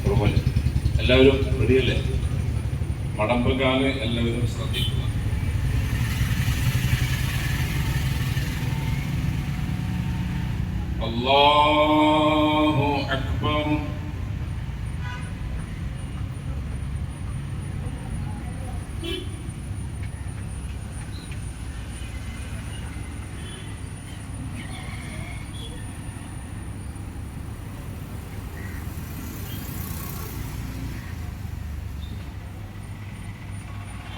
പ്രൊമോറ്റ്. എല്ലാവരും റെഡിയല്ലേ? മടമ്പക്കാല് എല്ലാവരും ശ്രദ്ധിക്കുക. അല്ലാഹു അക്ബർ.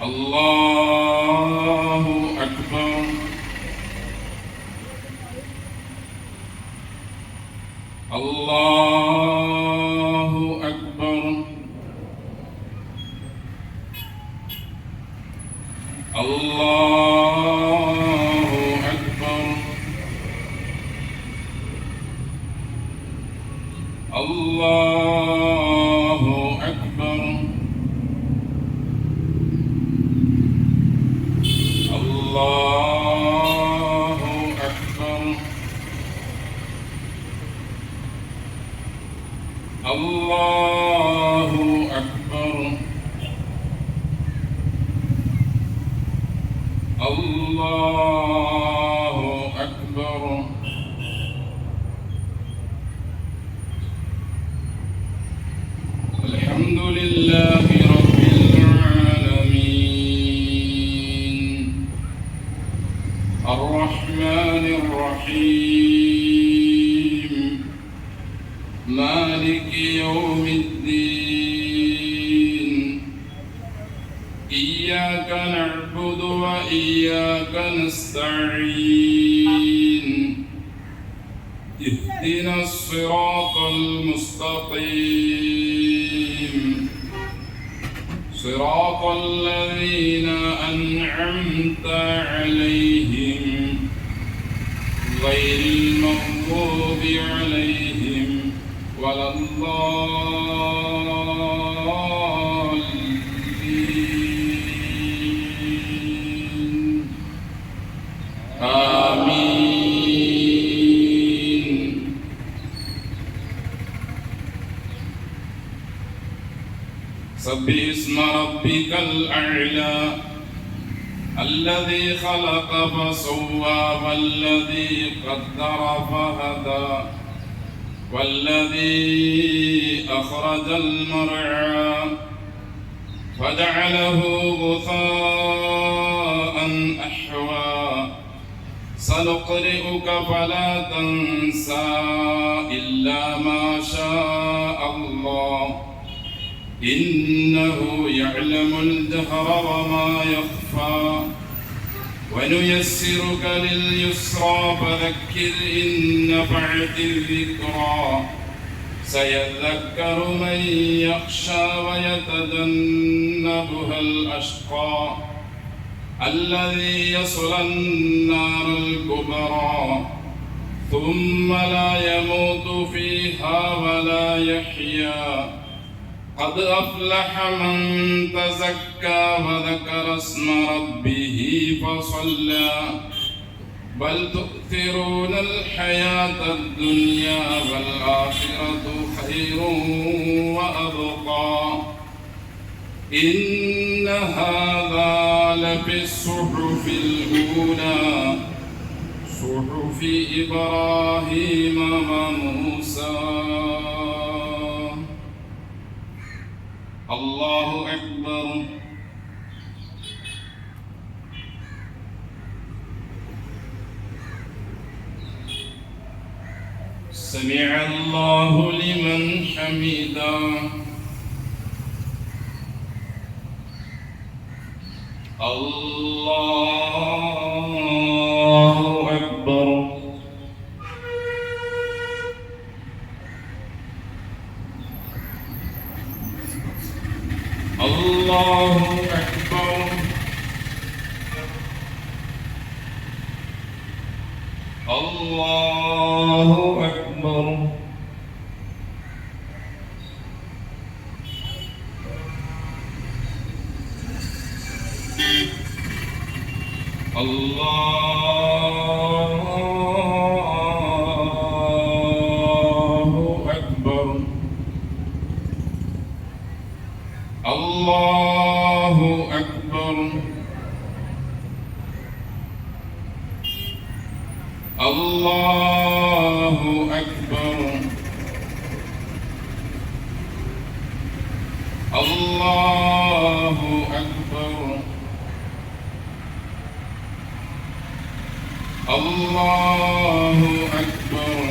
അല്ലാഹു അക്ബർ. അല്ലാഹു അക്ബർ. അല്ലാഹു അക്ബർ. അല്ലാഹു അക്ബർ. അല്ലാഹു അക്ബർ. അല്ലാഹു അക്ബർ. അൽഹംദുലില്ലാഹി റബ്ബിൽ ആലമീൻ അർറഹ്മാനിർ റഹീം മാലികി യൗമിദ്ദീൻ ഇയ്യാക നഅ്ബുദു വ ഇയ്യാക നസ്തഈൻ ഇഹ്ദിനസ് സിറാത്തൽ മുസ്തഖീം സിറാത്തൽ ലദീന അൻഅംത അലൈഹിം ഗൈറിൽ മഗ്ദൂബി അലൈഹിം വലദ്ദാല്ലീൻ. ആമീൻ. സബ്ബിഹ് ഇസ്മ റബ്ബികൽ അഅ്ലാ الذي خلق فسوى والذي قدر فهدى والذي أخرج المرعى فجعله غثاء أحوى سنقرئك فلا تنسى إلا ما شاء الله إنه يعلم الجهر وما يخفى ونيسرك لليسرى فذكر إن نفعت الذكرى سيذكر من يخشى ويتجنبها الأشقى الذي يصلى النار الكبرى ثم لا يموت فيها ولا يحيا قد أفلح من تزكى وذكر اسم ربه فصلى بل تؤثرون الحياة الدنيا والآخرة خير وأبقى إن هذا لفي الصحف الأولى صحف إبراهيم وموسى. الله أكبر. سمع الله لمن حمده. الله أكبر. الله أكبر. الله أكبر. الله أكبر. الله أكبر الله أكبر الله أكبر الله أكبر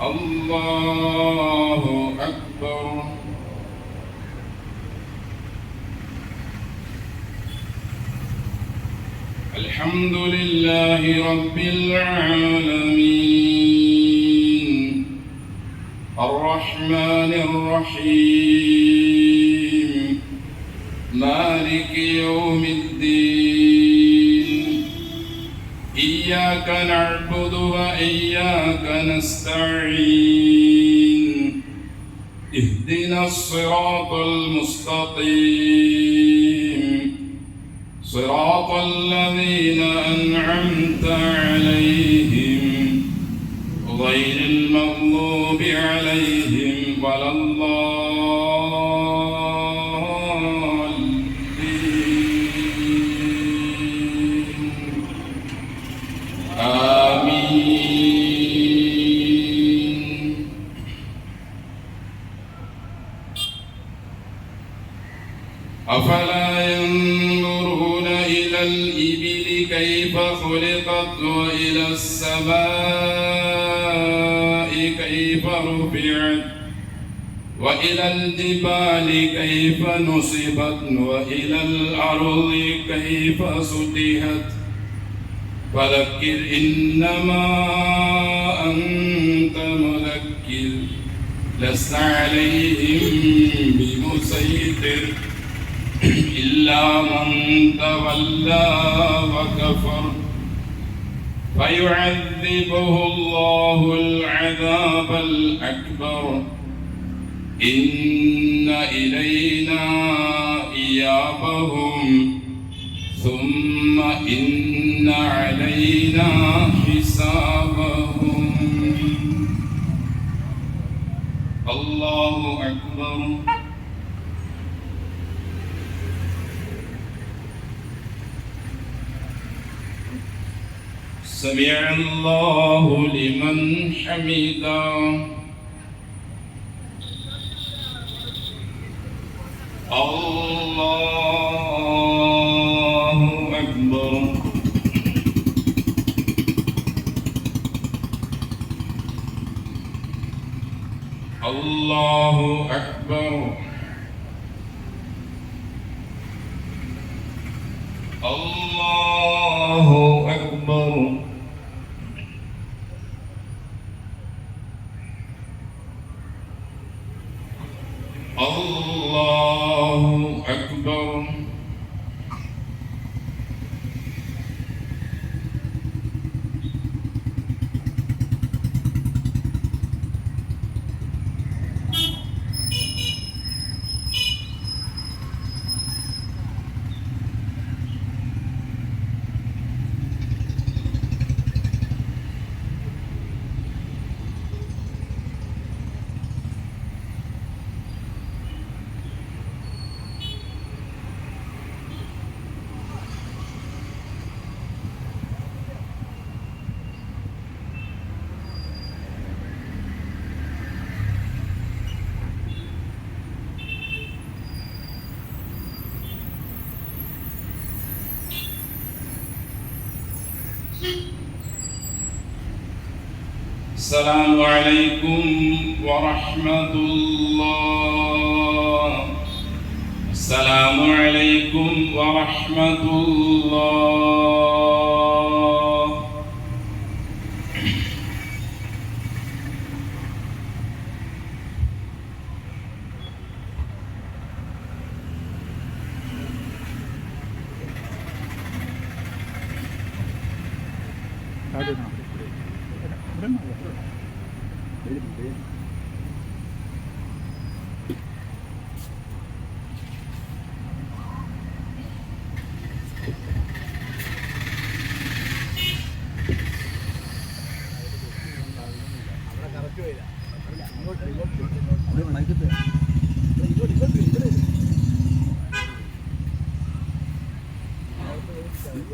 الله أكبر الحمد لله رب العالمين الرحمن الرحيم مالك يوم الدين إياك نعبد وإياك نستعين اهدنا الصراط المستقيم صراط الذين أنعمت عليهم غير المغضوب عليهم ولا الضالين آمين. أفلا ينظرون إلى الإبل كيف خلقت وإلى السماء كيف رفعت وإلى الجبال كيف نصبت وإلى الأرض كيف سطحت فذكر إنما أنت مذكر لست عليهم بمسيطر إلا من تولى وكفر فيعذبه الله العذاب الأكبر إن إلينا إيابهم ثم إن علينا حسابهم. الله أكبر. سمع الله لمن حمده. الله أكبر. الله أكبر. الله أكبر. الله أكبر. السلام عليكم ورحمة الله. السلام عليكم ورحمة الله.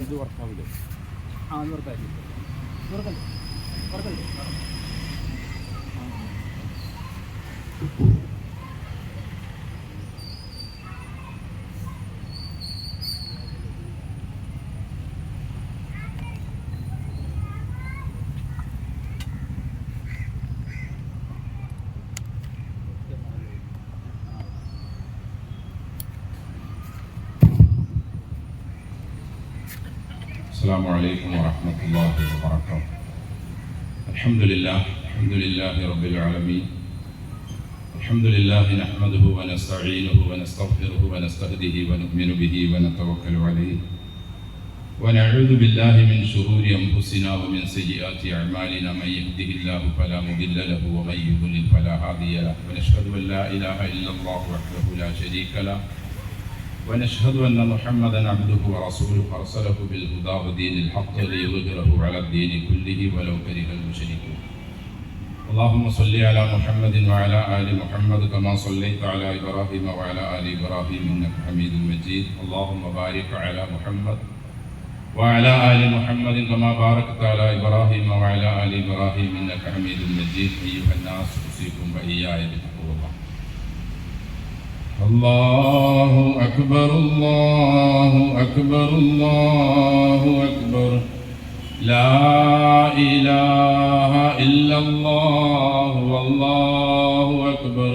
ഇത് വർക്കാവില്ലേ? ആ അത് വർക്കാക്കി വർക്കല്ലേ വർക്കല്ലേ. السلام عليكم ورحمة الله وبركاته. الحمد لله رب العالمين. الحمد لله نحمده ونستعينه ونستغفره ونستهديه ونؤمن به ونتوكل عليه ونعوذ بالله من شرور أنفسنا ومن سيئات أعمالنا. من يهده الله فلا مضل له ومن يضلل فلا هادي له ونشهد أن لا إله إلا الله وحده لا شريك له ونشهد أن محمدا عبده ورسوله أرسله بالهدى ودين الحق ليظهره على الدين كله ولو كره المشركون. اللهم صل على محمد وعلى آل محمد كما صليت على إبراهيم وعلى آل إبراهيم إنك حميد مجيد. اللهم بارك على محمد وعلى آل محمد كما باركت على إبراهيم وعلى آل إبراهيم إنك حميد مجيد. أيها الناس أوصيكم وإياي بتقوى الله. الله أكبر الله أكبر الله أكبر لا إله إلا الله والله أكبر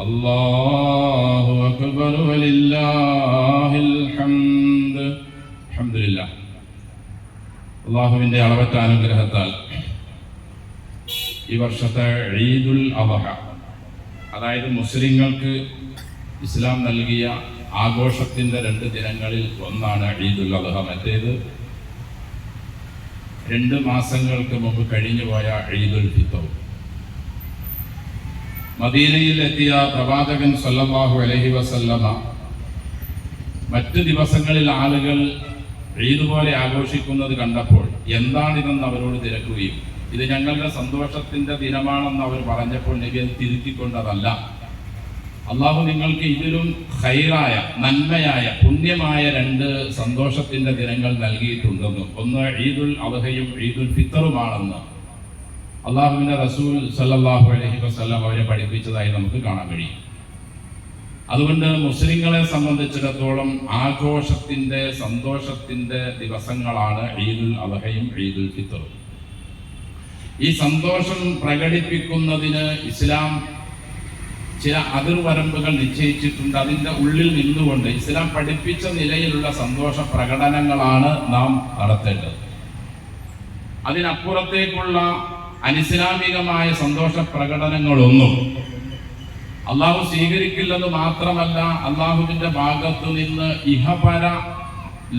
الله أكبر ولله الحمد. الحمد لله. അള്ളാഹുവിൻ്റെ അളവറ്റ അനുഗ്രഹത്താൽ ഈ വർഷത്തെ ഈദുൽ അദ്ഹ, അതായത് മുസ്ലിങ്ങൾക്ക് ഇസ്ലാം നൽകിയ ആഘോഷത്തിൻ്റെ 2 ദിനങ്ങളിൽ ഒന്നാണ് ഈദുൽ അദ്ഹ. മറ്റേത് 2 മാസങ്ങൾക്ക് മുമ്പ് കഴിഞ്ഞുപോയ ഈദുൽ ഫിത്ർ. മദീനയിൽ എത്തിയ പ്രവാചകൻ സല്ലല്ലാഹു അലൈഹി വസല്ലമ മറ്റ് ദിവസങ്ങളിൽ ആളുകൾ ഈദ് പോലെ ആഘോഷിക്കുന്നത് കണ്ടപ്പോൾ എന്താണിതെന്ന് അവരോട് തിരക്കുകയും ഇത് ഞങ്ങളുടെ സന്തോഷത്തിൻ്റെ ദിനമാണെന്ന് അവർ പറഞ്ഞപ്പോൾ നബി അത് തിരുത്തിക്കൊണ്ടതല്ല. അള്ളാഹു നിങ്ങൾക്ക് ഇതിലും ഖൈറായ, നന്മയായ, പുണ്യമായ 2 സന്തോഷത്തിൻ്റെ ദിനങ്ങൾ നൽകിയിട്ടുണ്ടെന്നും ഒന്ന് ഈദുൽ അദ്ഹയും ഈദുൽ ഫിത്തറുമാണെന്ന് അള്ളാഹുവിൻ്റെ റസൂൽ സല്ലല്ലാഹു അലൈഹി വസല്ലം അവരെ പഠിപ്പിച്ചതായി നമുക്ക് കാണാൻ കഴിയും. അതുകൊണ്ട് മുസ്ലിങ്ങളെ സംബന്ധിച്ചിടത്തോളം ആഘോഷത്തിൻ്റെ, സന്തോഷത്തിൻ്റെ ദിവസങ്ങളാണ് ഈദുൽ അദ്ഹയും ഈദുൽ ഫിത്തറും. ഈ സന്തോഷം പ്രകടിപ്പിക്കുന്നതിന് ഇസ്ലാം ചില അതിർവരമ്പുകൾ നിശ്ചയിച്ചിട്ടുണ്ട്. അതിൻ്റെ ഉള്ളിൽ നിന്നുകൊണ്ട് ഇസ്ലാം പഠിപ്പിച്ച നിലയിലുള്ള സന്തോഷ പ്രകടനങ്ങളാണ് നാം നടത്തേണ്ടത്. അതിനപ്പുറത്തേക്കുള്ള അനിസ്ലാമികമായ സന്തോഷ പ്രകടനങ്ങളൊന്നും അള്ളാഹു സ്വീകരിക്കില്ലെന്ന് മാത്രമല്ല, അള്ളാഹുവിൻ്റെ ഭാഗത്തു നിന്ന് ഇഹപര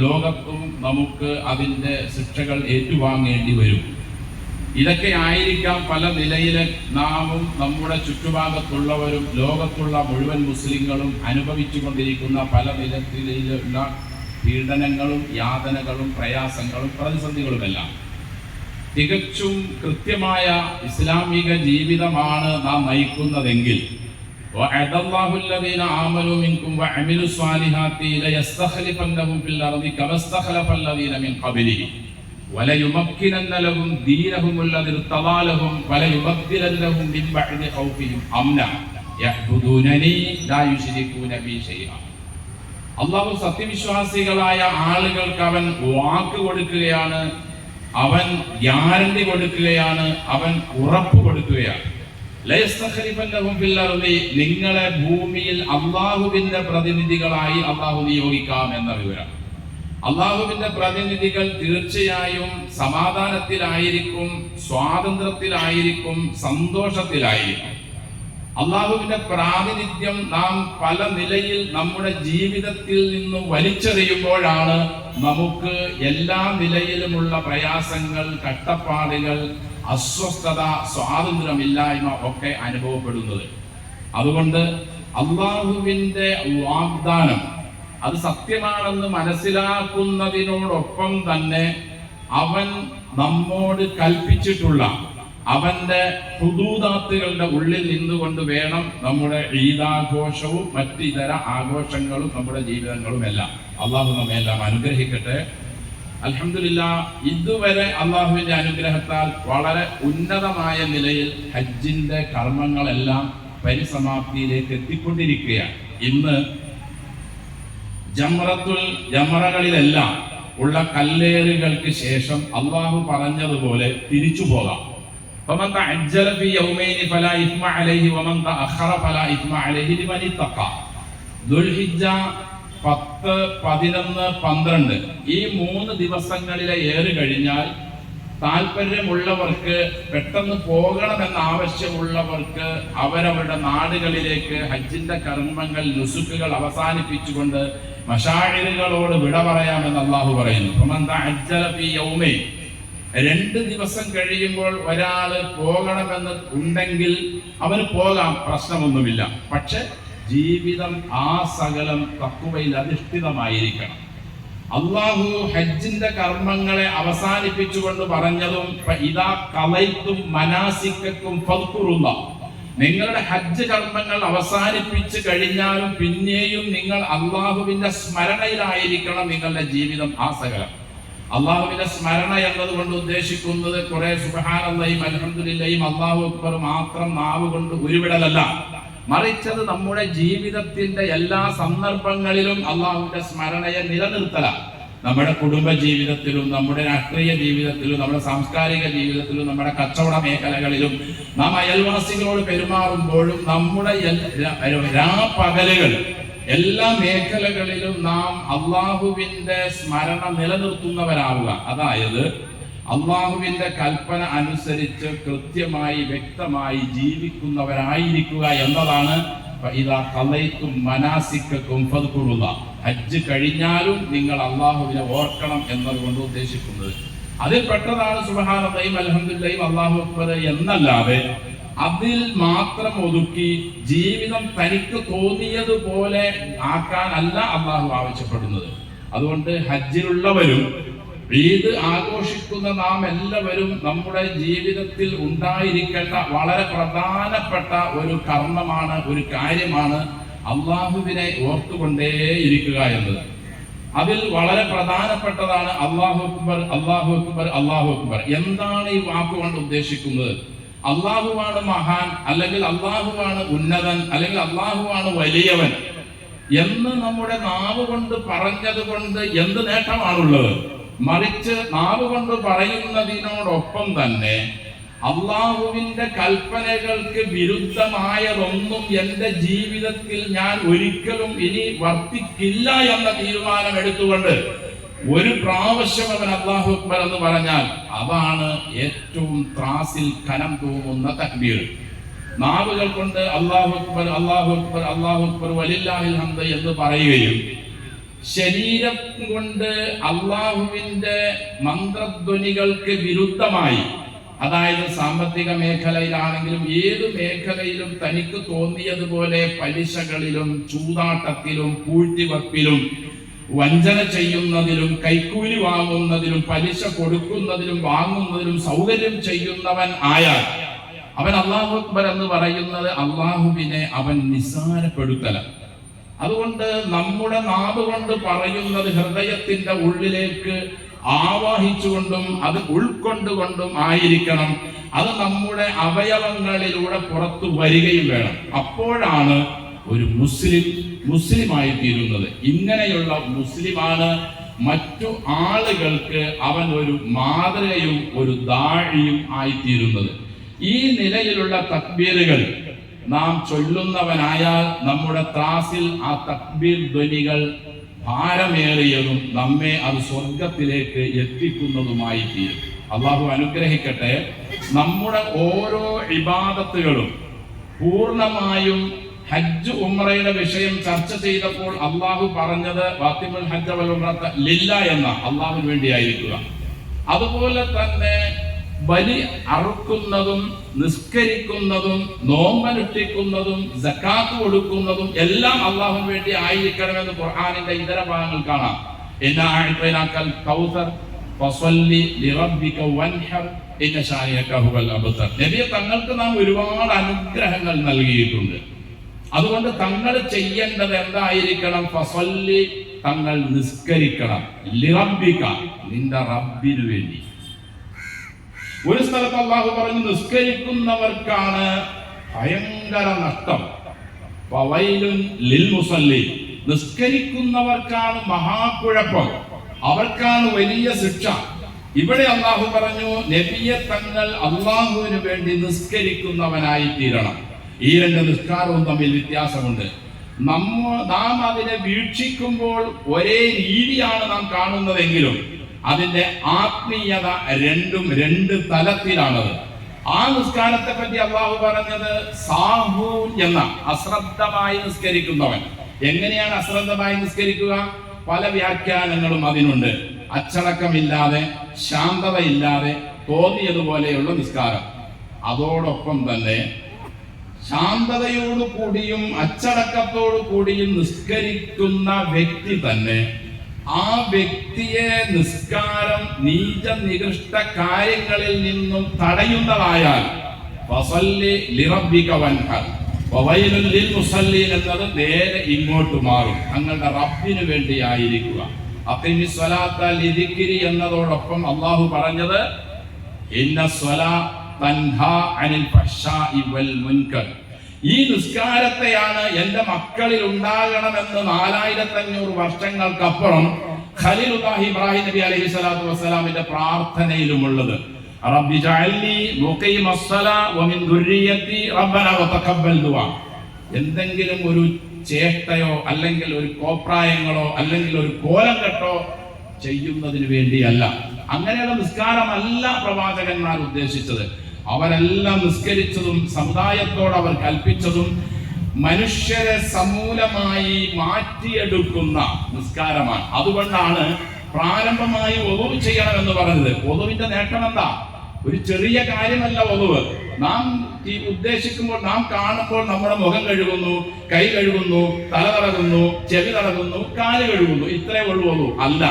ലോകത്തും നമുക്ക് അതിൻ്റെ ശിക്ഷകൾ ഏറ്റുവാങ്ങേണ്ടി വരും. ഇതൊക്കെ ആയിരിക്കാം പല നിലയിലെ നാമും നമ്മുടെ ചുറ്റുഭാഗത്തുള്ളവരും ലോകത്തുള്ള മുഴുവൻ മുസ്ലിങ്ങളും അനുഭവിച്ചു കൊണ്ടിരിക്കുന്ന പല നിലയിലുള്ള പീഡനങ്ങളും യാതനകളും പ്രയാസങ്ങളും പ്രതിസന്ധികളുമെല്ലാം. തികച്ചും കൃത്യമായ ഇസ്ലാമിക ജീവിതമാണ് നാം നയിക്കുന്നതെങ്കിൽ وَلَيُمَكِّنَنَّ لَهُمْ دِينَهُمُ الَّذِي ارْتَضَىٰ لَهُمْ وَلَيُبَدِّلَنَّهُمْ مِنْ بَعْدِ خَوْفِهِمْ أَمْنًا يَعْبُدُونَنِي لَا يُشْرِكُونَ بِي شَيْئًا. അള്ളാഹു സത്യവിശ്വാസികളായ ആളുകൾക്ക് അവൻ വാക്ക് കൊടുക്കുകയാണ്, അവൻ ഗ്യാരണ്ടി കൊടുക്കുകയാണ്, അവൻ ഉറപ്പ് കൊടുക്കുകയാണ്. ലയസ്തഖ്ലിഫന്നഹും ഫിൽ അർളി, നിങ്ങളെ ഭൂമിയിൽ അള്ളാഹുവിന്റെ പ്രതിനിധികളായി അള്ളാഹു നിയോഗിക്കാം എന്ന വിവരം. അള്ളാഹുവിന്റെ പ്രതിനിധികൾ തീർച്ചയായും സമാധാനത്തിലായിരിക്കും, സ്വാതന്ത്ര്യത്തിലായിരിക്കും, സന്തോഷത്തിലായിരിക്കും. അള്ളാഹുവിന്റെ പ്രാതിനിധ്യം നാം പല നിലയിൽ നമ്മുടെ ജീവിതത്തിൽ നിന്ന് വലിച്ചെറിയുമ്പോഴാണ് നമുക്ക് എല്ലാ നിലയിലുമുള്ള പ്രയാസങ്ങൾ, കഷ്ടപ്പാടുകൾ, അസ്വസ്ഥത, സ്വാതന്ത്ര്യമില്ലായ്മ ഒക്കെ അനുഭവപ്പെടുന്നത്. അതുകൊണ്ട് അള്ളാഹുവിന്റെ വാഗ്ദാനം അത് സത്യമാണെന്ന് മനസ്സിലാക്കുന്നതിനോടൊപ്പം തന്നെ അവൻ നമ്മോട് കൽപ്പിച്ചിട്ടുള്ള അവന്റെ ഹുദൂദാത്തുകളുടെ ഉള്ളിൽ നിന്നുകൊണ്ട് വേണം നമ്മുടെ ഈദാഘോഷവും മറ്റ് ഇതര ആഘോഷങ്ങളും നമ്മുടെ ജീവിതങ്ങളും എല്ലാം. അള്ളാഹു നമ്മെ എല്ലാം അനുഗ്രഹിക്കട്ടെ. അൽഹംദുലില്ലാഹ്, ഇതുവരെ അള്ളാഹുവിന്റെ അനുഗ്രഹത്താൽ വളരെ ഉന്നതമായ നിലയിൽ ഹജ്ജിന്റെ കർമ്മങ്ങളെല്ലാം പരിസമാപ്തിയിലേക്ക് എത്തിക്കൊണ്ടിരിക്കുകയാണ്. ഇന്ന് ജമറകളിലെല്ലാം ഉള്ള കല്ലേറുകൾക്ക് ശേഷം അള്ളാഹു പറഞ്ഞതുപോലെ തിരിച്ചു പോകാം. فمن تعجل في يومين فلا إثم عليه ومن تأخر فلا إثم عليه لمن اتقى. ദുൽഹിജ്ജ 10, 11, 12 ഈ 3 ദിവസങ്ങളിലെ ഏറ് കഴിഞ്ഞാൽ താല്പര്യമുള്ളവർക്ക്, പെട്ടെന്ന് പോകണമെന്ന് ആവശ്യമുള്ളവർക്ക് അവരവരുടെ നാടുകളിലേക്ക് ഹജ്ജിന്റെ കർമ്മങ്ങൾ, നുസുക്കുകൾ അവസാനിപ്പിച്ചുകൊണ്ട് മശാഇറുകളോട് വിട പറയാമെന്ന് അള്ളാഹു പറയുന്നു. 2 ദിവസം കഴിയുമ്പോൾ ഒരാള് പോകണമെന്ന് ഉണ്ടെങ്കിൽ അവന് പോകാം, പ്രശ്നമൊന്നുമില്ല. പക്ഷെ ജീവിതം ആ സകലം തഖ്വയിൽ അധിഷ്ഠിതമായിരിക്കണം. അള്ളാഹു ഹജ്ജിന്റെ കർമ്മങ്ങളെ അവസാനിപ്പിച്ചുകൊണ്ട് പറഞ്ഞതും ഇദാ ഖളൈതും മനാസിക്കക്കും ഫദ്കുറുല്ലാഹ്, നിങ്ങളുടെ ഹജ്ജ് കർമ്മങ്ങൾ അവസാനിപ്പിച്ചു കഴിഞ്ഞാലും പിന്നെയും നിങ്ങൾ അള്ളാഹുവിന്റെ സ്മരണയിലായിരിക്കണം നിങ്ങളുടെ ജീവിതം ആ സകലം. അള്ളാഹുവിന്റെ സ്മരണ എന്നതുകൊണ്ട് ഉദ്ദേശിക്കുന്നത് കുറെ സുബ്ഹാനല്ലാഹും അൽഹംദുലില്ലാഹും അല്ലാഹു അക്ബർ മാത്രം നാവ് കൊണ്ട് ഉരുവിടലല്ല, മറിച്ചത് നമ്മുടെ ജീവിതത്തിന്റെ എല്ലാ സന്ദർഭങ്ങളിലും അള്ളാഹുവിന്റെ സ്മരണയെ നിലനിർത്തല. നമ്മുടെ കുടുംബ ജീവിതത്തിലും, നമ്മുടെ രാഷ്ട്രീയ ജീവിതത്തിലും, നമ്മുടെ സാംസ്കാരിക ജീവിതത്തിലും, നമ്മുടെ കച്ചവട മേഖലകളിലും, നാം അയൽവാസികളോട് പെരുമാറുമ്പോഴും, നമ്മുടെ രാപ്പകലുകൾ എല്ലാ മേഖലകളിലും നാം അള്ളാഹുവിന്റെ സ്മരണ നിലനിർത്തുന്നവരാവുക. അതായത് അള്ളാഹുവിന്റെ കൽപ്പന അനുസരിച്ച് കൃത്യമായി വ്യക്തമായി ജീവിക്കുന്നവരായിരിക്കുക എന്നതാണ് ഹജ്ജ് കഴിഞ്ഞാലും നിങ്ങൾ അള്ളാഹുവിനെ ഓർക്കണം എന്നതുകൊണ്ട് ഉദ്ദേശിക്കുന്നത്. അതിൽ പെട്ടതാണ് സുബ്ഹാനല്ലാഹി അൽഹംദുലില്ലാഹി അല്ലാഹു അക്ബർ എന്നല്ലാതെ അതിൽ മാത്രം ഒതുക്കി ജീവിതം തനിക്ക് തോന്നിയതുപോലെ ആക്കാനല്ല അള്ളാഹു ആവശ്യപ്പെടുന്നത്. അതുകൊണ്ട് ഹജ്ജിലുള്ളവരും ഈദ് ആഘോഷിക്കുന്ന നാം എല്ലാവരും നമ്മുടെ ജീവിതത്തിൽ ഉണ്ടായിരിക്കേണ്ട വളരെ പ്രധാനപ്പെട്ട ഒരു കർമ്മമാണ്, ഒരു കാര്യമാണ് അള്ളാഹുവിനെ ഓർത്തുകൊണ്ടേയിരിക്കുക എന്നത്. അതിൽ വളരെ പ്രധാനപ്പെട്ടതാണ് അല്ലാഹു അക്ബർ, അല്ലാഹു അക്ബർ, അല്ലാഹു അക്ബർ. എന്താണ് ഈ വാക്കുകൊണ്ട് ഉദ്ദേശിക്കുന്നത്? അള്ളാഹുവാണ് മഹാൻ, അല്ലെങ്കിൽ അള്ളാഹുവാണ് ഉന്നതൻ, അല്ലെങ്കിൽ അള്ളാഹുവാണ് വലിയവൻ എന്ന് നമ്മുടെ നാവ് കൊണ്ട് പറഞ്ഞത് കൊണ്ട് എന്ത് നേട്ടമാണുള്ളത്? മറിച്ച് നാവ് കൊണ്ട് പറയുന്നതിനോടൊപ്പം തന്നെ അള്ളാഹുവിന്റെ കൽപ്പനകൾക്ക് വിരുദ്ധമായതൊന്നും എന്റെ ജീവിതത്തിൽ ഞാൻ ഒരിക്കലും ഇനി വർത്തിക്കില്ല എന്ന തീരുമാനം എടുത്തുകൊണ്ട് ഒരു പ്രാവശ്യം അവൻ അല്ലാഹു അക്ബർ എന്ന് പറഞ്ഞാൽ അതാണ് ഏറ്റവും ത്രാസിൽ കനം തൂങ്ങുന്ന തക്ബീർ. നാവുകൾ കൊണ്ട് അല്ലാഹു അക്ബർ, അല്ലാഹു അക്ബർ, അല്ലാഹു അക്ബർ വലില്ലാഹിൽ ഹംദ് എന്ന് പറയുകയും ശരീരം കൊണ്ട് അള്ളാഹുവിന്റെ മന്ത്രധ്വനികൾക്ക് വിരുദ്ധമായി, അതായത് സാമ്പത്തിക മേഖലയിലാണെങ്കിലും ഏത് മേഖലയിലും തനിക്ക് തോന്നിയതുപോലെ പലിശകളിലും ചൂതാട്ടത്തിലും പൂഴ്ത്തിവെപ്പിലും വഞ്ചന ചെയ്യുന്നതിലും കൈക്കൂലി വാങ്ങുന്നതിലും പലിശ കൊടുക്കുന്നതിലും വാങ്ങുന്നതിലും സൗകര്യം ചെയ്യുന്നവൻ ആയാൽ അവൻ അല്ലാഹു അക്ബർ എന്ന് പറയുന്നത് അള്ളാഹുവിനെ അവൻ നിസ്സാരപ്പെടുത്തല. അതുകൊണ്ട് നമ്മുടെ നാവ് കൊണ്ട് പറയുന്നത് ഹൃദയത്തിന്റെ ഉള്ളിലേക്ക് ആവാഹിച്ചുകൊണ്ടും അത് ഉൾക്കൊണ്ടുകൊണ്ടും ആയിരിക്കണം. അത് നമ്മുടെ അവയവങ്ങളിലൂടെ പുറത്തു വരികയും വേണം. അപ്പോഴാണ് ഒരു മുസ്ലിമായി തീരുന്നത്. ഇങ്ങനെയുള്ള മുസ്ലിമാണ് മറ്റു ആളുകൾക്ക് അവൻ ഒരു മാതൃകയും ഒരു ദാഴിയും ആയിത്തീരുന്നത്. ഈ നിലയിലുള്ള തക്ബീറുകൾ നാം ചൊല്ലുന്നവനായാൽ നമ്മുടെ ത്രാസിൽ ആ തക്ബീർ ധ്വനികൾ ഭാരമേറിയതും നമ്മെ അത് സ്വർഗത്തിലേക്ക് എത്തിക്കുന്നതുമായി തീരും. അള്ളാഹു അനുഗ്രഹിക്കട്ടെ. നമ്മുടെ ഓരോ ഇബാദത്തുകളും പൂർണ്ണമായും ഹജ്ജ് ഉംറയുടെ വിഷയം ചർച്ച ചെയ്തപ്പോൾ അള്ളാഹു പറഞ്ഞത് വാത്തിമുൽ ഹജ്ജ വൽ ഉംറത ലില്ലാഹ് എന്ന അള്ളാഹുവിന് വേണ്ടിയായിരിക്കുക. അതുപോലെ തന്നെ ബലി അറുക്കുന്നതും നിസ്കരിക്കുന്നതും നോമ്പനുഷ്ഠിക്കുന്നതും സക്കാത്ത് കൊടുക്കുന്നതും എല്ലാം അള്ളാഹുവിന് വേണ്ടി ആയിരിക്കണമെന്ന് ഖുർആനിന്റെ ഇതര ഭാഗങ്ങൾ കാണാം. ഇന്നാ അഅ്തൈനാക്കൽ കൗസർ, ഫസല്ലി ലിറബ്ബിക വൻഹർ ഇന്ന ശാനിയക ഹുവൽ അബ്തർ. നബിയെ തങ്ങൾക്ക് നാം ഒരുപാട് അനുഗ്രഹങ്ങൾ നൽകിയിട്ടുണ്ട്. അതുകൊണ്ട് തങ്ങൾ ചെയ്യേണ്ടത് എന്തായിരിക്കണം? ഫസല്ലി, തങ്ങൾ നിസ്കരിക്കണം. ലിറബ്ബിക, നിന്റെ റബ്ബിനു വേണ്ടി. ഒരു സ്ഥലത്ത് അല്ലാഹു പറഞ്ഞു നിസ്കരിക്കുന്നവർക്കാണ് ഭയങ്കര നഷ്ടം. ഫവൈലുൻ ലിൽ മുസല്ലി, നിസ്കരിക്കുന്നവർക്കാണ് മഹാകുഴപ്പം, അവർക്കാണ് വലിയ ശിക്ഷ. ഇവിടെ അല്ലാഹു പറഞ്ഞു നബിയെ തങ്ങൾ അല്ലാഹുവിന് വേണ്ടി നിസ്കരിക്കുന്നവനായി തീരണം. ഈ രണ്ട് നിസ്കാരവും തമ്മിൽ വ്യത്യാസമുണ്ട്. നാം അതിനെ വീക്ഷിക്കുമ്പോൾ ഒരേ രീതിയാണ് നാം കാണുന്നതെങ്കിലും അതിന്റെ ആത്മീയത രണ്ടും രണ്ട് തലത്തിലാണത്. ആ നിസ്കാരത്തെ പറ്റി അല്ലാഹു പറഞ്ഞത് സാഹൂൻ എന്ന, അശ്രദ്ധമായി നിസ്കരിക്കുന്നവൻ. എങ്ങനെയാണ് അശ്രദ്ധമായി നിസ്കരിക്കുക? പല വ്യാഖ്യാനങ്ങളും അതിനുണ്ട്. അച്ചടക്കമില്ലാതെ, ശാന്തതയില്ലാതെ, തോന്നിയതുപോലെയുള്ള നിസ്കാരം. അതോടൊപ്പം തന്നെ ശാന്തതയോടു കൂടിയും അച്ചടക്കത്തോടു കൂടിയും നിസ്കരിക്കുന്ന വ്യക്തി തന്നെ ആ വ്യക്തിയെ നിസ്കാരം നീച നികൃഷ്ട കാര്യങ്ങളിൽ നിന്നും തടയുന്നതായാൽ ഫസല്ലി ലിറബ്ബിക വൻഹർ വവൈലുൻ ലിൽ മുസല്ലീൻ എന്നത് നേരെ ഇങ്ങോട്ട് മാറും. തങ്ങളുടെ റബ്ബിന് വേണ്ടിയായിരിക്കുക. അഖീമിസ് സ്വലാത്ത ലിദിക്രി എന്നതോടൊപ്പം അല്ലാഹു പറഞ്ഞത് ഇന്ന സ്വലാത്ത തൻഹാ അനിൽ ഫഹ്ശാഇ വൽ മുൻകർ. ഈ നിസ്കാരത്തെയാണ് എന്റെ മക്കളിൽ ഉണ്ടാകണമെന്ന് 4500 വർഷങ്ങൾക്കപ്പുറം ഖലീലുല്ലാഹി ഇബ്രാഹിം നബി അലൈഹി സ്വലാത്തു വസ്സലാമിന്റെ പ്രാർത്ഥനയിലുമുള്ളത്. റബ്ബി ജഅൽനി മുഖീമസ്സലാ വമിൻ ദുർരിയതി റബ്ബനാ വതഖബ്ബൽ ദുആ. എന്തെങ്കിലും ഒരു ചേഷ്ടയോ അല്ലെങ്കിൽ ഒരു കോപ്രായങ്ങളോ അല്ലെങ്കിൽ ഒരു കോലംകെട്ടോ ചെയ്യുന്നതിന് വേണ്ടിയല്ല. അങ്ങനെയുള്ള നിസ്കാരമല്ല പ്രവാചകന്മാർ ഉദ്ദേശിച്ചത്. അവരെല്ലാം നിസ്കരിച്ചതും സമുദായത്തോട് അവർ കൽപ്പിച്ചതും മനുഷ്യരെ സമൂലമായി മാറ്റിയെടുക്കുന്ന നിസ്കാരമാണ്. അതുകൊണ്ടാണ് പ്രാരംഭമായി ഒദു ചെയ്യണമെന്ന് പറഞ്ഞത്. ഒദുവിന്റെ നേട്ടം എന്താ? ഒരു ചെറിയ കാര്യമല്ല ഒദു. നാം ഉദ്ദേശിക്കുമ്പോൾ, നാം കാണുമ്പോൾ നമ്മുടെ മുഖം കഴുകുന്നു, കൈ കഴുകുന്നു, തല തടകുന്നു, ചെവി തടകുന്നു, കാല് കഴുകുന്നു, ഇത്രേ ഉള്ളൂ ഒദു. അല്ല,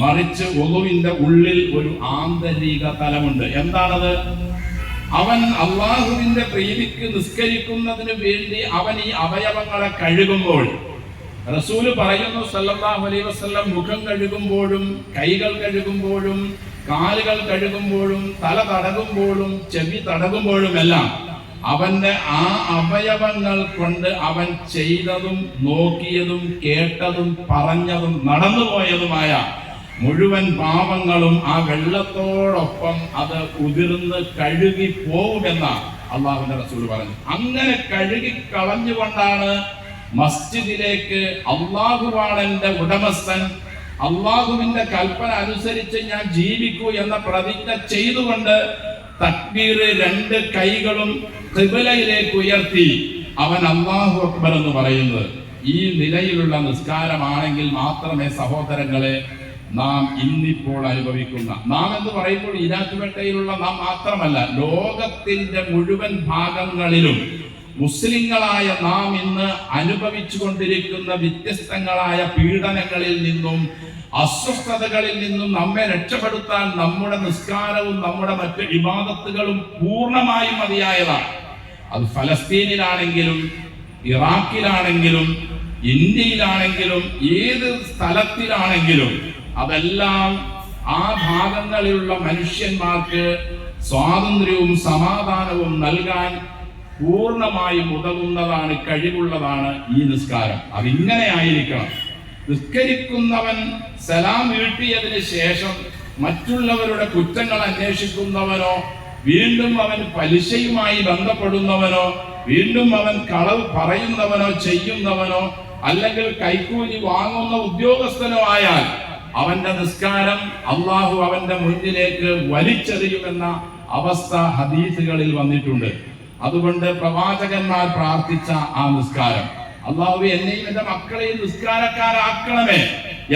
മറിച്ച് ഒദുവിന്റെ ഉള്ളിൽ ഒരു ആന്തരിക തലമുണ്ട്. എന്താണത്? അവൻ അള്ളാഹുവിന്റെ പ്രീതിക്ക് നിസ്കരിക്കുന്നതിന് വേണ്ടി അവൻ ഈ അവയവങ്ങളെ കഴുകുമ്പോൾ, റസൂല് പറയുന്നു സല്ലല്ലാഹു അലൈഹി വസല്ലം, മുഖം കഴുകുമ്പോഴും കൈകൾ കഴുകുമ്പോഴും കാലുകൾ കഴുകുമ്പോഴും തല തടകുമ്പോഴും ചെവി തടകുമ്പോഴും എല്ലാം അവന്റെ ആ അവയവങ്ങൾ കൊണ്ട് അവൻ ചെയ്തതും നോക്കിയതും കേട്ടതും പറഞ്ഞതും നടന്നുപോയതുമായ മുഴുവൻ പാപങ്ങളും ആ വെള്ളത്തോടൊപ്പം അത് ഉതിർന്ന് കഴുകി പോകുമെന്ന അള്ളാഹുവിന്റെ റസൂൽ പറഞ്ഞു. അങ്ങനെ കഴുകി കളഞ്ഞുകൊണ്ടാണ് മസ്ജിദിലേക്ക് അള്ളാഹുവാണ് എന്റെ ഉടമസ്ഥൻ, അള്ളാഹുവിന്റെ കൽപ്പന അനുസരിച്ച് ഞാൻ ജീവിക്കൂ എന്ന പ്രതിജ്ഞ ചെയ്തുകൊണ്ട് തക്ബീർ 2 കൈകളും ഖിബലയിലേക്ക് ഉയർത്തി അവൻ അല്ലാഹു അക്ബർ എന്ന് പറയുന്നത്. ഈ നിലയിലുള്ള നിസ്കാരമാണെങ്കിൽ മാത്രമേ സഹോദരങ്ങളെ നാം ഇന്നിപ്പോൾ അനുഭവിക്കുന്ന, നാം എന്ന് പറയുമ്പോൾ ഈരാറ്റുപേട്ടയിലുള്ള നാം മാത്രമല്ല, ലോകത്തിന്റെ മുഴുവൻ ഭാഗങ്ങളിലും മുസ്ലിങ്ങളായ നാം ഇന്ന് അനുഭവിച്ചു കൊണ്ടിരിക്കുന്ന വ്യത്യസ്തങ്ങളായ പീഡനങ്ങളിൽ നിന്നും അസ്വസ്ഥതകളിൽ നിന്നും നമ്മെ രക്ഷപ്പെടുത്താൻ നമ്മുടെ നിസ്കാരവും നമ്മുടെ മറ്റ് ഇബാദത്തുകളും പൂർണ്ണമായും മതിയായതാണ്. അത് ഫലസ്തീനിലാണെങ്കിലും ഇറാഖിലാണെങ്കിലും ഇന്ത്യയിലാണെങ്കിലും ഏത് സ്ഥലത്തിലാണെങ്കിലും അതെല്ലാം ആ ഭാഗങ്ങളിലുള്ള മനുഷ്യന്മാർക്ക് സ്വാതന്ത്ര്യവും സമാധാനവും നൽകാൻ പൂർണ്ണമായും ഉതകുന്നതാണ്, കഴിവുള്ളതാണ് ഈ നിസ്കാരം. അതിങ്ങനെ ആയിരിക്കണം. നിസ്കരിക്കുന്നവൻ സലാം വീട്ടിയതിന് ശേഷം മറ്റുള്ളവരുടെ കുറ്റങ്ങൾ അന്വേഷിക്കുന്നവനോ, വീണ്ടും അവൻ പലിശയുമായി ബന്ധപ്പെടുന്നവനോ, വീണ്ടും അവൻ കളവ് പറയുന്നവനോ ചെയ്യുന്നവനോ അല്ലെങ്കിൽ കൈക്കൂലി വാങ്ങുന്ന ഉദ്യോഗസ്ഥനോ ആയാൽ അവന്റെ നിസ്കാരം അള്ളാഹു അവന്റെ മുന്നിലേക്ക് വലിച്ചെറിയുമെന്ന അവസ്ഥ ഹദീസുകളിൽ വന്നിട്ടുണ്ട്. അതുകൊണ്ട് പ്രവാചകന്മാർ പ്രാർത്ഥിച്ച ആ നിസ്കാരം, അള്ളാഹു എന്നെയും എന്റെ മക്കളെയും നിസ്കാരക്കാരാക്കണമേ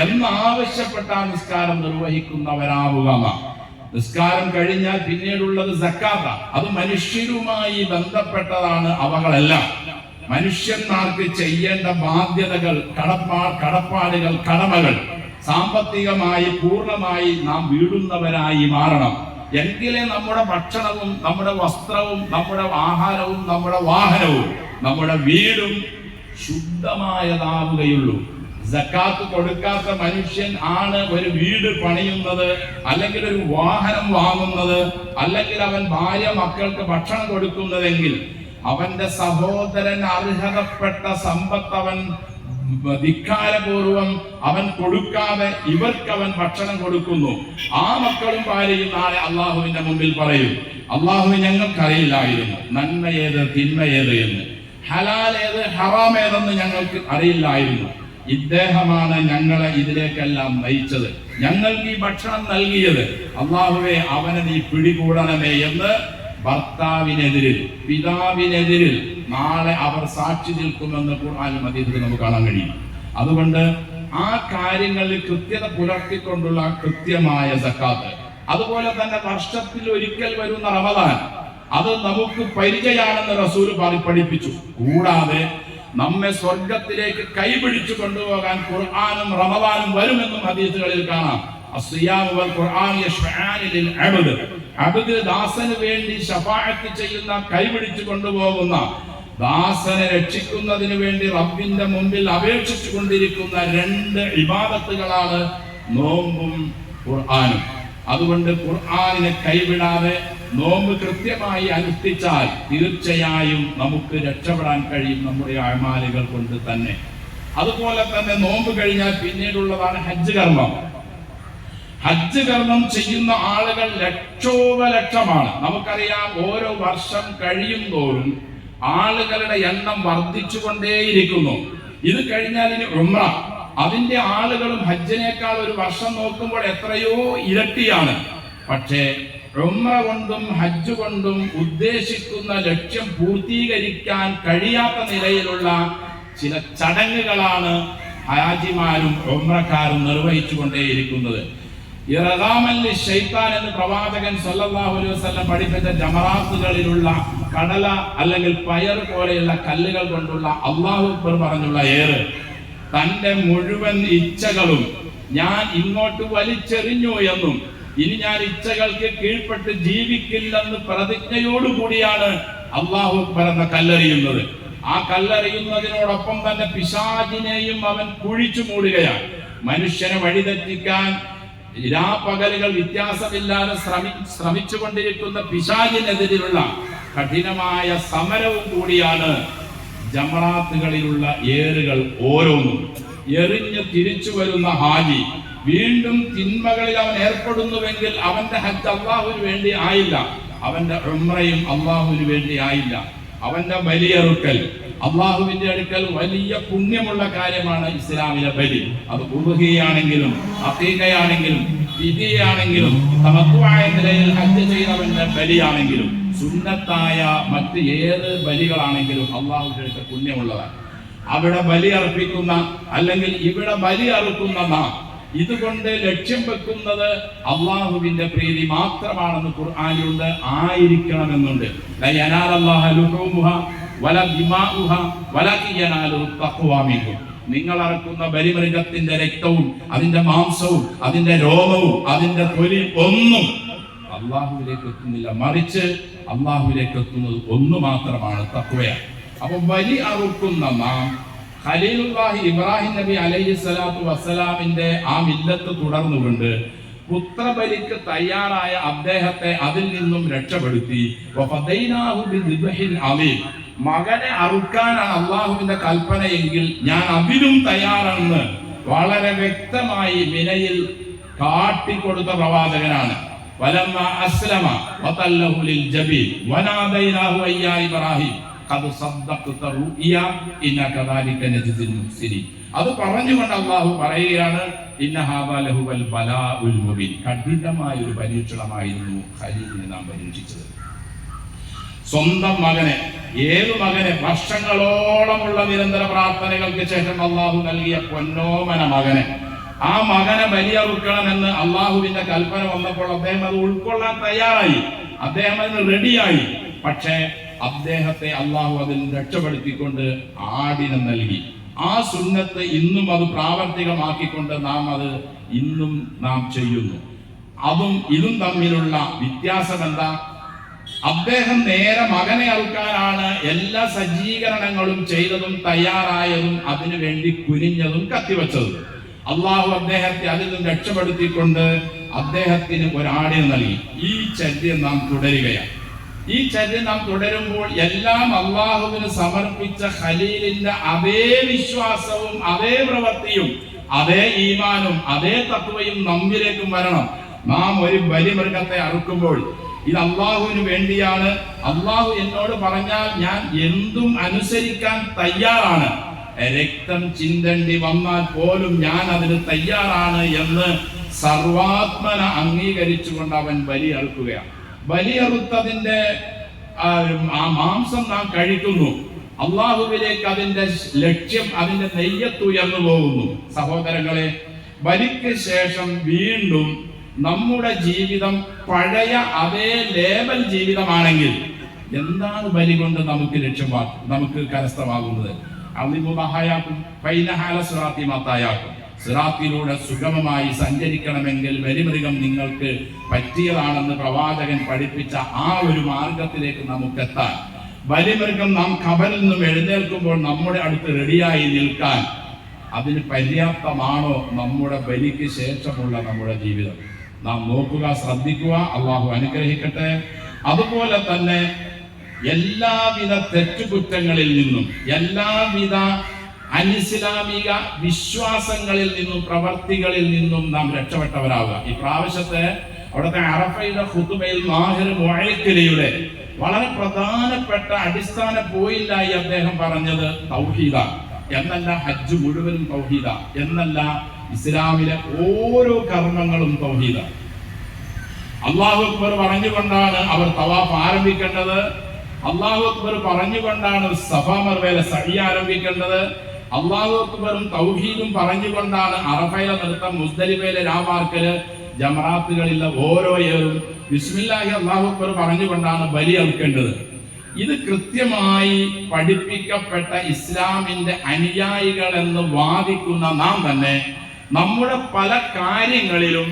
എന്നാവശ്യപ്പെട്ട ആ നിസ്കാരം നിർവഹിക്കുന്നവരാവുക. നിസ്കാരം കഴിഞ്ഞാൽ പിന്നീടുള്ളത് സക്കാത്ത. അത് മനുഷ്യരുമായി ബന്ധപ്പെട്ടതാണ്. അവകളെല്ലാം മനുഷ്യന്മാർക്ക് ചെയ്യേണ്ട ബാധ്യതകൾ, കടപ്പാടുകൾ, കടമകൾ. സാമ്പത്തികമായി പൂർണ്ണമായി നാം വീടുന്നവരായി മാറണം. എങ്കിലേ നമ്മുടെ ഭക്ഷണവും നമ്മുടെ വസ്ത്രവും നമ്മുടെ ആഹാരവും നമ്മുടെ വാഹനവും നമ്മുടെ വീടും ശുദ്ധമായതാവുകയുള്ളൂ. സക്കാത്ത് കൊടുക്കാത്ത മനുഷ്യൻ ആണ് ഒരു വീട് പണിയുന്നത്, അല്ലെങ്കിൽ ഒരു വാഹനം വാങ്ങുന്നത്, അല്ലെങ്കിൽ അവൻ ഭാര്യ മക്കൾക്ക് ഭക്ഷണം കൊടുക്കുന്നതെങ്കിൽ അവന്റെ സഹോദരൻ അർഹതപ്പെട്ട സമ്പത്ത് അവൻ ധിക്കാരപൂർവം അവൻ കൊടുക്കാതെ ഇവർക്ക് അവൻ ഭക്ഷണം കൊടുക്കുന്നു. ആ മക്കളും ഭാര്യയും നാളെ അള്ളാഹുവിന്റെ മുമ്പിൽ പറയും, അള്ളാഹു ഞങ്ങൾക്കറിയില്ലായിരുന്നു നന്മ ഏത് തിന്മ ഏത് എന്ന്, ഹലാൽ ഏത് ഹറാം ഏതെന്ന് ഞങ്ങൾക്ക് അറിയില്ലായിരുന്നു. ഇദ്ദേഹമാണ് ഞങ്ങളെ ഇതിലേക്കെല്ലാം നയിച്ചത്, ഞങ്ങൾക്ക് ഈ ഭക്ഷണം നൽകിയത്. അള്ളാഹുവേ, അവനെ നീ പിടികൂടണമേ എന്ന് ഭർത്താവിനെതിരിൽ പിതാവിനെതിരിൽ നാളെ അവർ സാക്ഷി നിൽക്കുമെന്ന് ഖുർആനിലും ഹദീസിലും നമുക്ക് കാണാൻ കഴിയും. അതുകൊണ്ട് ആ കാര്യങ്ങളിൽ കൃത്യത പുലർത്തിക്കൊണ്ടുള്ള കൃത്യമായ സക്കാത്ത്, അതുപോലെ തന്നെ വർഷത്തിൽ ഒരിക്കൽ വരുന്ന റമദാൻ, അത് നമുക്ക് പരിചയമാണെന്ന് റസൂൽ പഠിപ്പിച്ചു. കൂടാതെ നമ്മെ സ്വർഗത്തിലേക്ക് കൈപിടിച്ചു കൊണ്ടുപോകാൻ ഖുർആനും റമദാനും വരുമെന്നും ഹദീസുകളിൽ കാണാം. അബ്ദ് ദാസന് വേണ്ടി ശഫാഅത്ത് ചെയ്യുന്ന, കൈപിടിച്ചു കൊണ്ടുപോകുന്ന, ദാസനെ രക്ഷിക്കുന്നതിന് വേണ്ടി റബ്ബിന്റെ മുമ്പിൽ അപേക്ഷിച്ചു കൊണ്ടിരിക്കുന്ന രണ്ട് ഇബാദത്തുകളാണ് നോമ്പും ഖുർആനും. അതുകൊണ്ട് ഖുർആനിനെ കൈവിടാതെ നോമ്പ് കൃത്യമായി അനുഷ്ഠിച്ചാൽ തീർച്ചയായും നമുക്ക് രക്ഷപ്പെടാൻ കഴിയും നമ്മുടെ അമാലുകൾ കൊണ്ട് തന്നെ. അതുപോലെ തന്നെ നോമ്പ് കഴിഞ്ഞാൽ പിന്നീടുള്ളതാണ് ഹജ്ജ് കർമ്മം. ഹജ്ജ് കർമ്മം ചെയ്യുന്ന ആളുകൾ ലക്ഷോപലക്ഷമാണ്. നമുക്കറിയാം, ഓരോ വർഷം കഴിയും തോറും ആളുകളുടെ എണ്ണം വർദ്ധിച്ചുകൊണ്ടേയിരിക്കുന്നു. ഇത് കഴിഞ്ഞാൽ ഇനി ഉംറ, അതിന്റെ ആളുകളും ഹജ്ജിനേക്കാൾ ഒരു വർഷം നോക്കുമ്പോൾ എത്രയോ ഇരട്ടിയാണ്. പക്ഷേ ഉംറ കൊണ്ടും ഹജ്ജ് കൊണ്ടും ഉദ്ദേശിക്കുന്ന ലക്ഷ്യം പൂർത്തീകരിക്കാൻ കഴിയാത്ത നിലയിലുള്ള ചില ചടങ്ങുകളാണ് ഹാജിമാരും ഉംറക്കാരും നിർവഹിച്ചുകൊണ്ടേയിരിക്കുന്നത്. ശൈത്താൻ എന്ന് പ്രവാചകൻ സല്ലല്ലാഹു അലൈഹി വസല്ലം പഠിപ്പിച്ച ജമറാത്തുകളിലുള്ള കടല അല്ലെങ്കിൽ പയർ പോലെയുള്ള കല്ലുകൾ കൊണ്ടുള്ള അല്ലാഹു അക്ബർ പറഞ്ഞുള്ള ഏറ്, തന്റെ മുഴുവൻ ഇച്ഛകളും ഞാൻ ഇങ്ങോട്ട് വലിച്ചെറിഞ്ഞു എന്നും ഇനി ഞാൻ ഇച്ഛകൾക്ക് കീഴ്പ്പെട്ട് ജീവിക്കില്ലെന്ന് പ്രതിജ്ഞയോടുകൂടിയാണ് അല്ലാഹു അക്ബർ എന്ന കല്ലെറിയുന്നത്. ആ കല്ലെറിയുന്നതിനോടൊപ്പം തന്നെ പിശാചിനെയും അവൻ കുഴിച്ചു മൂടുകയാണ്. മനുഷ്യനെ വഴിതെറ്റിക്കാൻ രാപകലുകൾ വ്യത്യാസമില്ലാതെ ശ്രമിച്ചുകൊണ്ടിരിക്കുന്ന പിശാചിനെതിരെയുള്ള കഠിനമായ സമരവും കൂടിയാണ് ജമറാത്തുകളിലുള്ള ഏറുകൾ ഓരോന്നും. എറിഞ്ഞ് തിരിച്ചു വരുന്ന ഹാജി വീണ്ടും തിന്മകളിൽ അവൻ ഏർപ്പെടുന്നുവെങ്കിൽ അവന്റെ ഹജ്ജ് അള്ളാഹുവിന് വേണ്ടി ആയില്ല, അവന്റെ ഉംറയും അള്ളാഹുവിന് വേണ്ടി ആയില്ല. അവന്റെ ബലിയറുക്കൽ അള്ളാഹുവിന്റെ അടുക്കൽ വലിയ പുണ്യമുള്ള കാര്യമാണ് ഇസ്ലാമിലെ ബലി. അത് ഉദ്ഹിയയാണെങ്കിലും അഖീഖയാണെങ്കിലും ഫിദിയയാണെങ്കിലും തമത്തുആയ നിലയിൽ ഹജ്ജ് ചെയ്തവന്റെ ബലിയാണെങ്കിലും സുന്നത്തായ മറ്റ് ഏത് ബലികളാണെങ്കിലും അള്ളാഹുവിന്റെ അടുക്കൽ പുണ്യമുള്ളതാണ്. അവിടെ ബലി അർപ്പിക്കുന്ന അല്ലെങ്കിൽ ഇവിടെ ബലി അറുക്കുന്ന നാം ഇതുകൊണ്ട് ലക്ഷ്യം വെക്കുന്നത് അള്ളാഹുവിന്റെ പ്രീതി മാത്രമാണെന്ന് ഖുർആനിലുണ്ട്, ആയിരിക്കണമെന്നുണ്ട്. നിങ്ങൾ അറക്കുന്ന ബലിമൃഗത്തിന്റെ രക്തവും അതിന്റെ മാംസവും അതിന്റെ രോമവും അതിന്റെ തൊലി ഒന്നും അള്ളാഹുവിലേക്ക് എത്തുന്നില്ല, മറിച്ച് അള്ളാഹുവിലേക്ക് എത്തുന്നത് ഒന്നു മാത്രമാണ്, തഖ്വയാണ്. അപ്പൊ ബലി അറുക്കുന്ന നാം ഖലീലുല്ലാഹി ഇബ്രാഹിം നബി അലൈഹി സ്വലാത്തു വസ്സലാമിന്റെ ആ മില്ലത്ത് തുടർന്നുകൊണ്ട് പുത്രബലിക്ക് തയ്യാറായ അദ്ദേഹത്തെ അതിൽ നിന്നും രക്ഷപ്പെടുത്തി. മകനെ അറുക്കാനാണ് അള്ളാഹുവിന്റെ കൽപ്പനയെങ്കിൽ ഞാൻ അതിനും തയ്യാറാണെന്ന് വളരെ വ്യക്തമായി മിനയിൽ കാട്ടിക്കൊടുത്ത പ്രവാചകനാണ്. വലമ്മ അസ്ലമ വതല്ലഹു ലിൽ ജബീൻ വനാദൈനാഹു അയ്യാ ഇബ്രാഹിം ഖദ് സദ്ദഖത റുഇയ ഇന്ന കദാലിക നജ്സിൽ മുഹ്സിനീൻ. അത് പറഞ്ഞുകൊണ്ട് അല്ലാഹു പറയുകയാണ്, ഇന്ന ഹാദാ ലഹുവൽ ബലാഉൽ മുബീൻ. കഠിനമായ ഒരു പരീക്ഷണമായിരുന്നു ഖലീലിനെ നാം പരീക്ഷിച്ചത്. സ്വന്തം മകനെ, ഏതു മകനെ, വർഷങ്ങളോളമുള്ള നിരന്തര പ്രാർത്ഥനകൾക്ക് ശേഷം അല്ലാഹു നൽകിയ പൊന്നോമന മകനെ, ആ മകനെ ബലിയറുക്കണമെന്ന് അള്ളാഹുവിന്റെ കൽപ്പന വന്നപ്പോൾ അദ്ദേഹം അത് ഉൾക്കൊള്ളാൻ തയ്യാറായി, അദ്ദേഹം അതിന് റെഡിയായി. പക്ഷേ അദ്ദേഹത്തെ അള്ളാഹു അതിൽ രക്ഷപ്പെടുത്തിക്കൊണ്ട് ആടിനെ നൽകി. ആ സുന്നത്ത് ഇന്നും അത് പ്രാവർത്തികമാക്കിക്കൊണ്ട് ഇന്നും നാം ചെയ്യുന്നു. അതും ഇതും തമ്മിലുള്ള വ്യത്യാസം എന്താ? അദ്ദേഹം നേരെ മകനെ അറുക്കാനാണ് എല്ലാ സജ്ജീകരണങ്ങളും ചെയ്തതും തയ്യാറായതും അതിനു വേണ്ടി കുനിഞ്ഞതും കത്തിവെച്ചതും. അള്ളാഹു അദ്ദേഹത്തെ അതിൽ നിന്ന് രക്ഷപ്പെടുത്തിക്കൊണ്ട് അദ്ദേഹത്തിന് ഒരാടിനെ നൽകി. ഈ ചര്യം നാം തുടരുകയാണ്. ഈ ചര്യം നാം തുടരുമ്പോൾ എല്ലാം അള്ളാഹുവിന് സമർപ്പിച്ച ഖലീലിന്റെ അതേ വിശ്വാസവും അതേ പ്രവൃത്തിയും അതേ ഈമാനും അതേ തഖ്വയും നമ്മിലേക്കും വരണം. നാം ഒരു ബലിമൃഗത്തെ അറുക്കുമ്പോൾ ഇത് അള്ളാഹുവിന് വേണ്ടിയാണ്, അള്ളാഹു എന്നോട് പറഞ്ഞാൽ ഞാൻ എന്തും അനുസരിക്കാൻ തയ്യാറാണ്, രക്തം ചിന്തണ്ടി വന്നാൽ പോലും ഞാൻ അതിന് തയ്യാറാണ് എന്ന് സർവാത്മന അംഗീകരിച്ചുകൊണ്ട് അവൻ ബലിയറുക്കുകയാണ്. ബലിയറുത്തതിന്റെ ആ മാംസം നാം കഴിക്കുന്നു. അള്ളാഹുവിലേക്ക് അതിന്റെ ലക്ഷ്യം, അതിന്റെ നെയ്യത്ത് ഉയർന്നു പോകുന്നു. സഹോദരങ്ങളെ, ബലിക്ക് ശേഷം വീണ്ടും നമ്മുടെ ജീവിതം പഴയ അതേ ലേബൽ ജീവിതമാണെങ്കിൽ എന്താണ് ബലി കൊണ്ട് നമുക്ക് കരസ്ഥമാകുന്നത്? സിറാത്തിലൂടെ സുഗമമായി സഞ്ചരിക്കണമെങ്കിൽ ബലിമൃഗം നിങ്ങൾക്ക് പറ്റിയതാണെന്ന് പ്രവാചകൻ പഠിപ്പിച്ച ആ ഒരു മാർഗത്തിലേക്ക് നമുക്കെത്താൻ, ബലിമൃഗം നാം ഖബറിൽ നിന്നും എഴുന്നേൽക്കുമ്പോൾ നമ്മുടെ അടുത്ത് റെഡിയായി നിൽക്കാൻ അതിന് പര്യാപ്തമാണോ നമ്മുടെ ബലിക്ക് ശേഷമുള്ള നമ്മുടെ ജീവിതം? നാം നോക്കുക, ശ്രദ്ധിക്കുക. അള്ളാഹു അനുഗ്രഹിക്കട്ടെ. അതുപോലെ തന്നെ എല്ലാവിധ തെറ്റുകുറ്റങ്ങളിൽ നിന്നും എല്ലാവിധ അനിസ്ലാമിക വിശ്വാസങ്ങളിൽ നിന്നും പ്രവർത്തികളിൽ നിന്നും നാം രക്ഷപ്പെട്ടവരാവുക. ഈ പ്രാവശ്യത്തെ അവിടുത്തെ അറഫയുടെ ഖുതുബയിൽ മാഹിർ മുഅയ്ക്കിലിയുടെ വളരെ പ്രധാനപ്പെട്ട അടിസ്ഥാന പോയിന്റായി അദ്ദേഹം പറഞ്ഞത് തൗഹീദ എന്നല്ല, ഹജ്ജ് മുഴുവനും തൗഹീദ എന്നല്ല, ഇസ്ലാമിലെ ഓരോ കർമ്മങ്ങളും തൗഹീദ. അല്ലാഹു അക്ബർ പറഞ്ഞുകൊണ്ടാണ് അവർ തവാഫ് ആരംഭിക്കേണ്ടത്. അല്ലാഹു അക്ബർ പറഞ്ഞുകൊണ്ടാണ് സഫാ മർവയിലെ സഅി ആരംഭിക്കേണ്ടത്. അല്ലാഹു അക്ബറും തൗഹീദും പറഞ്ഞുകൊണ്ടാണ് അറഫയിലെ നൃത്തം, മുസ്ദലിഫയിലെ രാമാർക്കല്, ജമറാത്തുകളിലെ ഓരോ ഏറും ബിസ്മില്ലാഹി അല്ലാഹു അക്ബർ പറഞ്ഞുകൊണ്ടാണ് ബലി അറുക്കേണ്ടത്. ഇത് കൃത്യമായി പഠിപ്പിക്കപ്പെട്ട ഇസ്ലാമിന്റെ അനുയായികൾ എന്ന് വാദിക്കുന്ന നാം തന്നെ നമ്മുടെ പല കാര്യങ്ങളിലും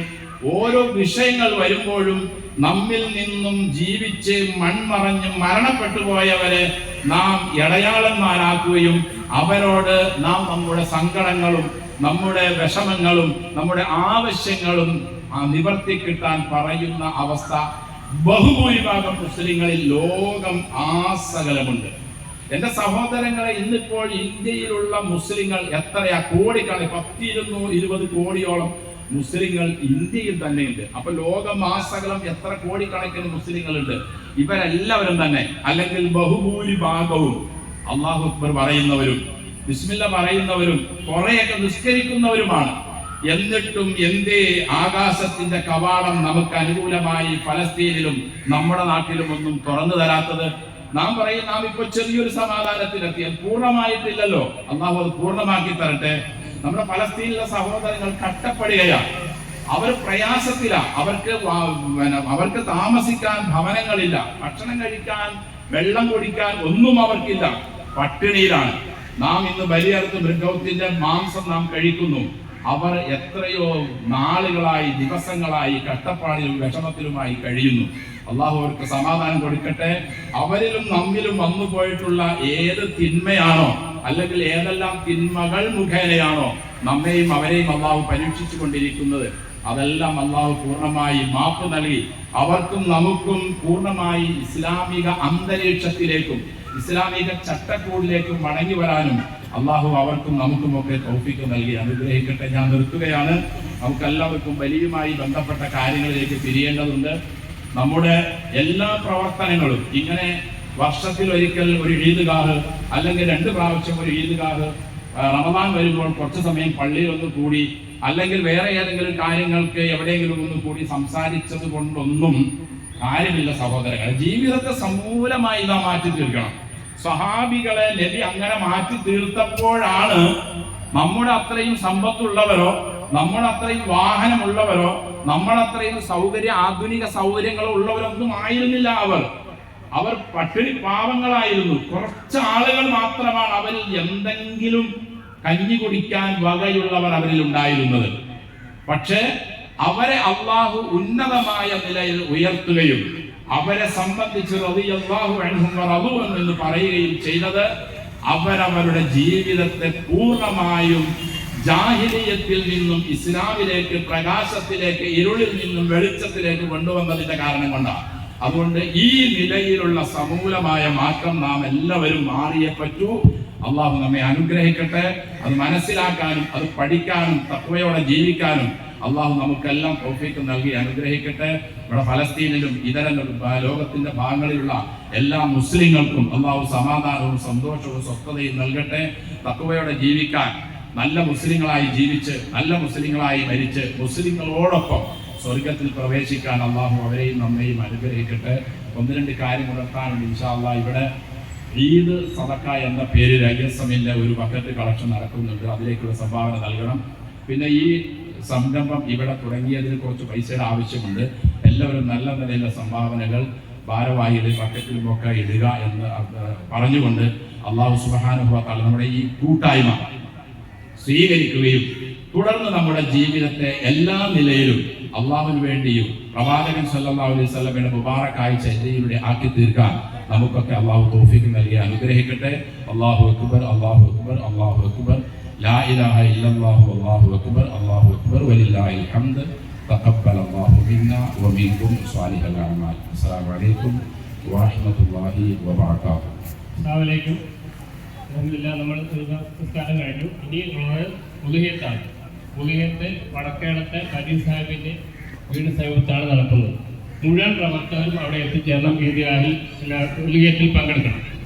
ഓരോ വിഷയങ്ങൾ വരുമ്പോഴും നമ്മിൽ നിന്നും ജീവിച്ച് മൺമറഞ്ഞ് മരണപ്പെട്ടു പോയവരെ നാം ഇടയാളന്മാരാക്കുകയും അവരോട് നാം നമ്മുടെ സങ്കടങ്ങളും നമ്മുടെ വിഷമങ്ങളും നമ്മുടെ ആവശ്യങ്ങളും നിവർത്തി കിട്ടാൻ പറയുന്ന അവസ്ഥ ബഹുഭൂരിഭാഗം മുസ്ലിങ്ങളിൽ ലോകം ആസകലമുണ്ട്. എന്റെ സഹോദരങ്ങളെ, ഇന്നിപ്പോൾ ഇന്ത്യയിലുള്ള മുസ്ലിങ്ങൾ എത്രയാ? കോടിക്കണക്കിന് 10-20 കോടിയോളം മുസ്ലിങ്ങൾ ഇന്ത്യയിൽ തന്നെയുണ്ട്. അപ്പൊ ലോകമാസകലം എത്ര കോടിക്കണക്കിന് മുസ്ലിങ്ങളുണ്ട്? ഇവരെല്ലാവരും തന്നെ, അല്ലെങ്കിൽ ബഹുഭൂരിഭാഗവും അല്ലാഹു അക്ബർ പറയുന്നവരും ബിസ്മില്ല പറയുന്നവരും കുറെയൊക്കെ നിസ്കരിക്കുന്നവരുമാണ്. എന്നിട്ടും എന്തേ ആകാശത്തിന്റെ കവാടം നമുക്ക് അനുകൂലമായി ഫലസ്തീനിലും നമ്മുടെ നാട്ടിലും ഒന്നും തുറന്നു തരാത്തത്? നാം പറയും നാം ഇപ്പൊ ചെറിയൊരു സമാധാനത്തിലെത്തിയാൽ, പൂർണ്ണമായിട്ടില്ലല്ലോ, അല്ലാഹു അത് പൂർണ്ണമാക്കി തരട്ടെ. നമ്മുടെ ഫലസ്തീനിലെ സഹോദരങ്ങൾ കട്ടപ്പെടുകയാണ്, അവർ പ്രയാസത്തിലാണ്, അവർക്ക് താമസിക്കാൻ ഭവനങ്ങളില്ല, ഭക്ഷണം കഴിക്കാൻ, വെള്ളം കുടിക്കാൻ ഒന്നും അവർക്കില്ല, പട്ടിണിയിലാണ്. നാം ഇന്ന് ബലിയറുത്ത് മൃഗത്തിന്റെ മാംസം നാം കഴിക്കുന്നു. അവർ എത്രയോ നാളുകളായി, ദിവസങ്ങളായി കഷ്ടപ്പാടിലും വിഷമത്തിലുമായി കഴിയുന്നു. അള്ളാഹു അവർക്ക് സമാധാനം കൊടുക്കട്ടെ. അവരിലും നമ്മിലും വന്നു പോയിട്ടുള്ള ഏത് തിന്മയാണോ, അല്ലെങ്കിൽ ഏതെല്ലാം തിന്മകൾ മുഖേനയാണോ നമ്മെയും അവരെയും അള്ളാഹു പരീക്ഷിച്ചു കൊണ്ടിരിക്കുന്നത്, അതെല്ലാം അള്ളാഹു പൂർണ്ണമായി മാപ്പ് നൽകി അവർക്കും നമുക്കും പൂർണ്ണമായി ഇസ്ലാമിക അന്തരീക്ഷത്തിലേക്കും ഇസ്ലാമിക ചട്ടക്കൂടിലേക്കും മടങ്ങി വരാനും അള്ളാഹു അവർക്കും നമുക്കുമൊക്കെ തൗഫീഖ് നൽകി അനുഗ്രഹിക്കട്ടെ. ഞാൻ നിർത്തുകയാണ്. നമുക്കെല്ലാവർക്കും ബലിയുമായി ബന്ധപ്പെട്ട കാര്യങ്ങളിലേക്ക് തിരിയേണ്ടതുണ്ട്. നമ്മുടെ എല്ലാ പ്രവർത്തനങ്ങളും ഇങ്ങനെ വർഷത്തിൽ ഒരിക്കൽ ഒരു ഈദ്ഗാഹ്, അല്ലെങ്കിൽ 2 പ്രാവശ്യം ഒരു ഈദ്ഗാഹ്, റമദാൻ വരുമ്പോൾ കുറച്ച് സമയം പള്ളിയിൽ ഒന്ന് കൂടി, അല്ലെങ്കിൽ വേറെ ഏതെങ്കിലും കാര്യങ്ങൾക്ക് എവിടെയെങ്കിലും ഒന്ന് കൂടി സംസാരിച്ചത് കൊണ്ടൊന്നും കാര്യമില്ല സഹോദരങ്ങളെ. ജീവിതത്തെ സമൂലമായി നാം മാറ്റി തീർക്കണം. സ്വഹാബികളെ നബി അങ്ങനെ മാറ്റി തീർത്തപ്പോഴാണ് നമ്മുടെ അത്രയും സമ്പത്തുള്ളവരോ, നമ്മുടെ അത്രയും വാഹനമുള്ളവരോ, നമ്മുടെ അത്രയും ആധുനിക സൗകര്യങ്ങളോ ഉള്ളവരൊന്നും ആയിരുന്നില്ല. അവർ പട്ടിണി പാവങ്ങളായിരുന്നു. കുറച്ച് ആളുകൾ മാത്രമാണ് അവരിൽ എന്തെങ്കിലും കഞ്ഞി കുടിക്കാൻ വകയുള്ളവർ അവരിൽ ഉണ്ടായിരുന്നത്. പക്ഷേ അവരെ അള്ളാഹു ഉന്നതമായ നിലയിൽ ഉയർത്തുകയും അവരെ സംബന്ധിച്ച് റളിയല്ലാഹു അൻഹും വറദു എന്ന് പറയുകയും ചെയ്തത് അവരവരുടെ ജീവിതത്തെ പൂർണ്ണമായും ജാഹിലിയത്തിൽ നിന്നും ഇസ്ലാമിലേക്ക്, പ്രകാശത്തിലേക്ക്, ഇരുളിൽ നിന്നും വെളിച്ചത്തിലേക്ക് കൊണ്ടുവന്നതിന്റെ കാരണം കൊണ്ടാണ്. അതുകൊണ്ട് ഈ നിലയിലുള്ള സമൂലമായ മാറ്റം നാം എല്ലാവരും മാറിയേ പറ്റൂ. അള്ളാഹു നമ്മെ അനുഗ്രഹിക്കട്ടെ. അത് മനസ്സിലാക്കാനും അത് പഠിക്കാനും തഖ്വയോടെ ജീവിക്കാനും അള്ളാഹു നമുക്കെല്ലാം തൗഫീഖ് നൽകി അനുഗ്രഹിക്കട്ടെ. ഇവിടെ ഫലസ്തീനിലും ഇതര ലോകത്തിന്റെ ഭാഗങ്ങളിലുള്ള എല്ലാ മുസ്ലിങ്ങൾക്കും അള്ളാഹു സമാധാനവും സന്തോഷവും സ്വസ്ഥതയും നൽകട്ടെ. തഖ്വയോടെ ജീവിക്കാൻ, നല്ല മുസ്ലിങ്ങളായി ജീവിച്ച് നല്ല മുസ്ലിങ്ങളായി മരിച്ച് മുസ്ലിങ്ങളോടൊപ്പം സ്വർഗത്തിൽ പ്രവേശിക്കാൻ അള്ളാഹു അവരെയും നമ്മയും അനുഗ്രഹിക്കട്ടെ. ഒന്ന് രണ്ട് കാര്യം ഉണർത്താനുണ്ട് ഇൻഷാ അല്ലാഹ്. ഇവിടെ ഈദ് സദക്ക എന്ന പേരിൽ ISMന്റെ ഒരു ബക്കറ്റ് കളക്ഷൻ നടക്കുന്നുണ്ട്. അതിലേക്കുള്ള സംഭാവന നൽകണം. പിന്നെ ഈ സംരംഭം ഇവിടെ തുടങ്ങിയതിന് കുറച്ച് പൈസയുടെ ആവശ്യമുണ്ട്. എല്ലാവരും നല്ല നിലയിലുള്ള സംഭാവനകൾ ഭാരവാഹിയുടെ ബക്കറ്റിലുമൊക്കെ ഇടുക എന്ന് പറഞ്ഞുകൊണ്ട് അള്ളാഹു സുബ്ഹാനഹു വ തആല നമ്മുടെ ഈ കൂട്ടായ്മ സ്വീകരിക്കുകയും തുടർന്ന് നമ്മുടെ ജീവിതത്തെ എല്ലാ നിലയിലും അള്ളാഹുവിന് വേണ്ടിയും പ്രവാചകൻ സല്ലല്ലാഹു അലൈഹി വസല്ലമയുടെ മുബാറക്കായ ചര്യയിലൂടെ ആക്കി തീർക്കാൻ നമുക്കൊക്കെ അള്ളാഹു തൗഫീഖ് നൽകി അനുഗ്രഹിക്കട്ടെ. അല്ലാഹു അക്ബർ, അല്ലാഹു അക്ബർ, അല്ലാഹു അക്ബർ, ലാ ഇലാഹ ഇല്ലല്ലാഹു അല്ലാഹു അക്ബർ, അല്ലാഹു അക്ബർ, വലില്ലാഹിൽ ഹംദ്. തഖബ്ബലല്ലാഹു മിന്നാ വമിൻകും സ്വാലിഹൽ അഅമാൽ. അസ്സലാമു അലൈക്കും വറഹ്മത്തുള്ളാഹി വബറകാതുഹു. അസ്സലാമു അലൈക്കും. അൽഹംദുലില്ലാഹ്, നമ്മൾ നിസ്കാരം കഴിഞ്ഞു. ഇനി നമ്മൾ ഉളുഹിയത്താണ്. ഉളുഹിയത്ത് വടക്കേടത്തെ കരീം സാഹിബിന്റെ വീട് സമീപത്താണ് നടക്കുന്നത്. മുഴുവൻ പ്രവർത്തകരും അവിടെ എത്തിച്ചേരണം. ഈദ്ഗാഹിൽ ഉളുഹിയത്തിൽ പങ്കെടുക്കണം.